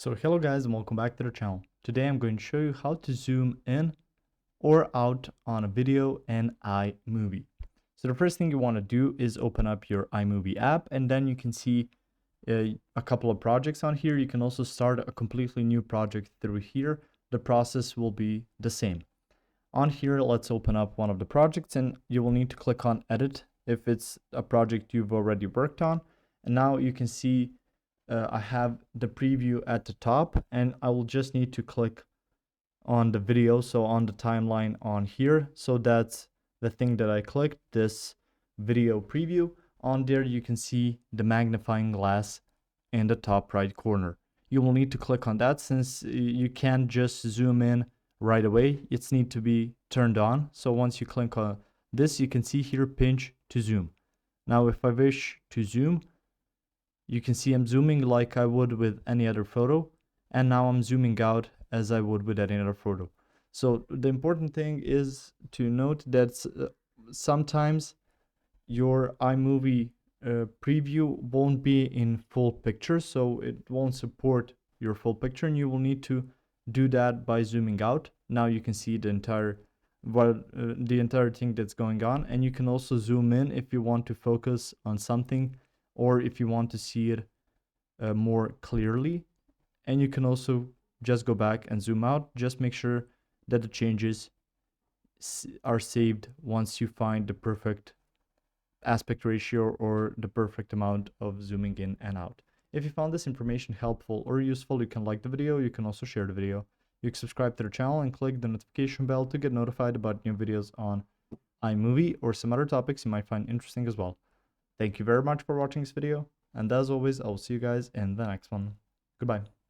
So hello guys and welcome back to the channel. Today I'm going to show you how to zoom in or out on a video in iMovie. So the first thing you want to do is open up your iMovie app, and then you can see a couple of projects on here. You can also start a completely new project through here. The process will be the same. On here, let's open up one of the projects, and you will need to click on edit if it's a project you've already worked on. And now you can see I have the preview at the top, and I will just need to click on the video, so on the timeline on here. So that's the thing that I clicked, this video preview. On there you can see the magnifying glass in the top right corner. You will need to click on that since you can't just zoom in right away. It's need to be turned on. So once you click on this, you can see here pinch to zoom. Now if I wish to zoom, you can see I'm zooming like I would with any other photo, and now I'm zooming out as I would with any other photo. So the important thing is to note that sometimes your iMovie preview won't be in full picture, so it won't support your full picture, and you will need to do that by zooming out. Now you can see the entire thing that's going on, and you can also zoom in if you want to focus on something or if you want to see it more clearly. And you can also just go back and zoom out. Just make sure that the changes are saved once you find the perfect aspect ratio or the perfect amount of zooming in and out. If you found this information helpful or useful, you can like the video. You can also share the video. You can subscribe to the channel and click the notification bell to get notified about new videos on iMovie or some other topics you might find interesting as well. Thank you very much for watching this video, and as always, I will see you guys in the next one. Goodbye.